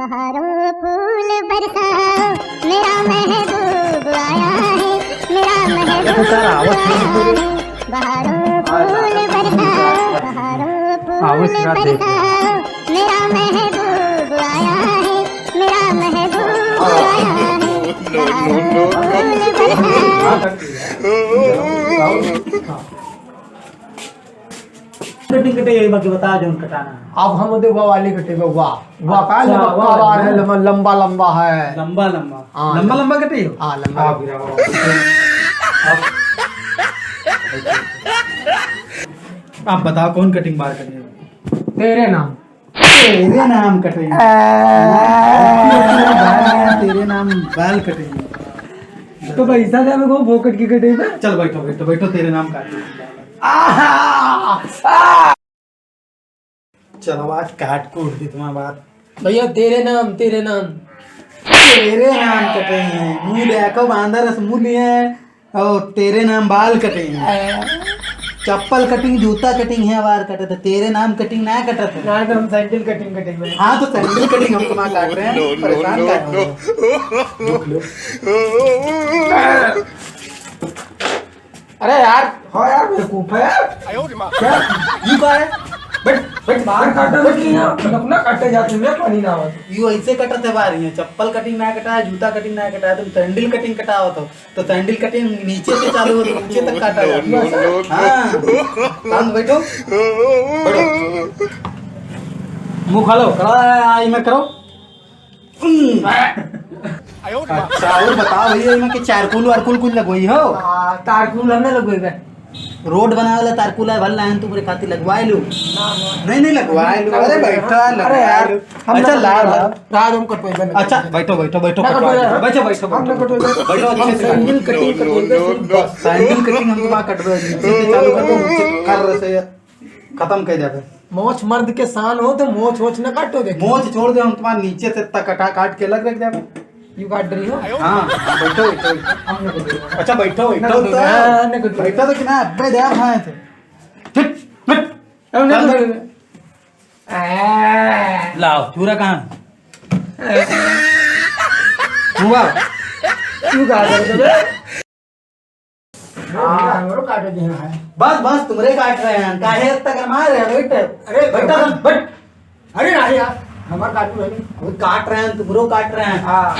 बहारों फूल बरसाओ, मेरा महबूब आया है, मेरा महबूब आया है। बहारों फूल बरसाओ, बहारों फूल बरसाओ, मेरा महबूब आया है, मेरा महबूब आया है। बहारों फूल बरसाओ। कटिंग कटे यही बाकी बता जो कटाना है। अब हम देखो वाली कटे वाह वाह का लंबा लंबा है, लंबा लंबा हाँ, लंबा लंबा कटे हो। हाँ लंबा। आप बताओ कौन कटिंग बार करेगा? तेरे नाम कटेंगे। तेरे नाम बाल कटेंगे। तो पैसा दे मेरे को फोकट की कटेगा। चल बैठो बैठो बैठो, तेरे नाम काट। चलो आज काट कूट दी तुम्हारी बात। भैया तेरे नाम तेरे नाम कटेंगे। मुंह देखो बांदर मुंह लिए और तेरे नाम बाल कटेंगे। चप्पल कटिंग जूता कटिंग है बार कटे तो तेरे नाम कटिंग ना कटा था। ना तो हम सैंडल कटिंग कटेंगे। हाँ तो सैंडल कटिंग हम तुम्हारा काट रहे हैं। परेशान कर अरे यार हो यार बेवकूफ है यार। क्या यू का है? बैठ बाहर काटा अपना काटे जाते में पानी ना हो। यू ऐसे कटते बार है। चप्पल कटिंग ना कटा है, जूता कटिंग ना कटा है, तुम सैंडल कटिंग कटा हो तो सैंडल कटिंग नीचे से चालू हो तो नीचे तक काटा जाता है। हाँ शांत बैठो बैठो। मुंह खोलो करो आई में करो। अच्छा और बताओ भैया में कि चारकुल वारकुल कुछ लगवाई हो? तारकुल हमने लगवाएगा। रोड बनावे वाला तारकुल है भल लाइन तुम्हारे खातिर लगवाए लो। नहीं लगवाए लो। अरे बैठो अरे यार अच्छा ला रात हम कटवाएगा। अच्छा बैठो बैठो बैठो बैठो बैठो बैठो अच्छे से सैंडल कटिंग कटवाएगा। सैंडल कटिंग हम तुम्हारा कटवा नीचे से चालू कर दो, कर से खत्म कर जाते। मोछ मर्द के शान हो तो मोछ वोछ न काटो। देखो मोछ छोड़ दो, हम तुम्हारा नीचे से तक कटा काट के अलग रख जावे। यू काट रही हो। हाँ बैठो बैठो। अच्छा बैठो बैठो बैठो तो कितना अब्बे दे खाए थे। लाओ चूरा कहाँ हुआ? यू काट रहे हो। बस बस तुम्हारे काट रहे हैं। काहे तक मार रहे हैं? अरे बैठा बैठ। अरे यार हमारा काटू है वो काट रहे हैं, तुम्हारो काट रहे हैं। हाँ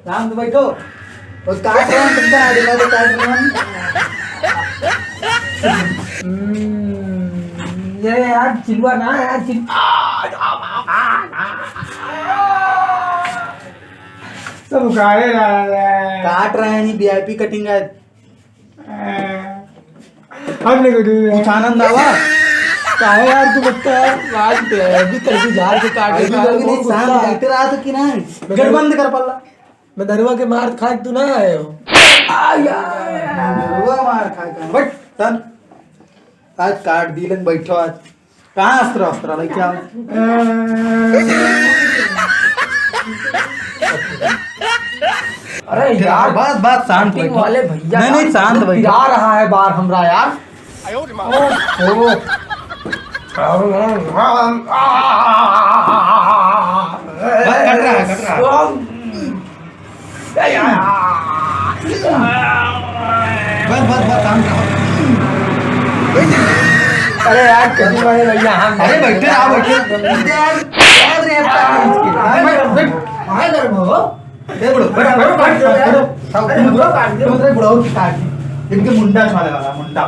शांत बैठो। वो काट रहे हैं, तुमको आगे तो काट रहे हैं। ये यार चिलवा ना यार सब काट रहे हैं। वीआईपी कटिंग है। हमने कुछ आनंद आवा काहे यार तू बता आज अभी तक झाड़ के काट के शांत बैठे रहा तो कि नहीं गेट बंद कर पल्ला। मैं दरवा के मार खा तू ना आए हो। मार खा बट सन आज काट दिलन बैठो। आज कहाँ अस्त्र अस्त्र लेके आओ। अरे यार बस बस शांत बैठो वाले भैया। नहीं शांत बैठो। आ रहा है बार हमरा यार। कट रहा बस बस बस शांत रहो। अरे यार कटिंग वाले भैया हम अरे बैठे रहो बैठो। इनके मुंडा छाले वाला मुंडा।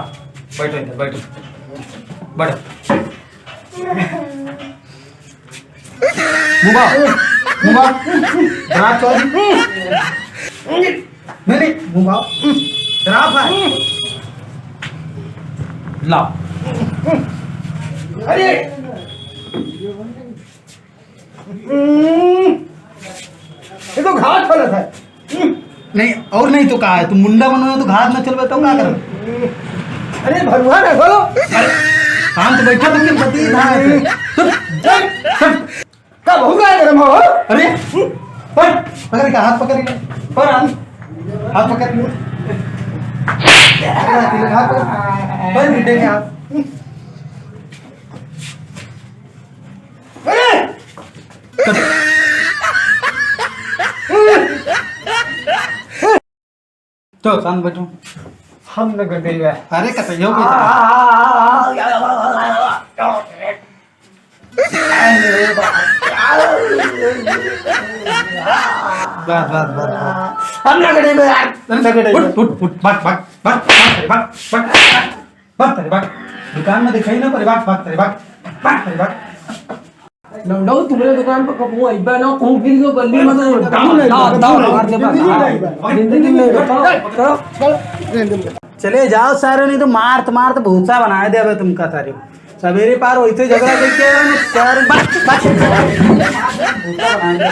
बैठो इधर बैठो बैठो। मुंगा मुंगा ड्राफ चोरी नहीं मुंगा ड्राफ है। लाओ। अरे ये तो घाट वाला था। नहीं और नहीं तो कहा है तुम मुंडा बनो तो घाट में चलवे तो क्या करो? अरे भगवान है बोलो। शांत बैठा तो क्या पति कब होगा गरम हो? अरे पकड़ के हाथ पकड़ के पर हाथ पकड़ के हाथ पर मिटे के हाथ तो शांत बैठो। हम न कटे हुए अरे कतई हो गई बस बस बस हम न कटे हुए यार उठ उठ उठ भाग भाग भाग भाग भाग भाग भाग तेरे भाग दुकान में दिखाई ना पर भाग भाग तेरे भाग लौंडा तुम्हारे दुकान पर कब हुआ इब्बा ना कहूं गिर गयो गली में तो दाव मार दे बस जिंदगी में करो चले जाओ सारे, नहीं तो मार मार भूसा बना दे अबे तुमका सारे सवेरे पार वैसे झगड़ा करके सारे भूसा बना दे।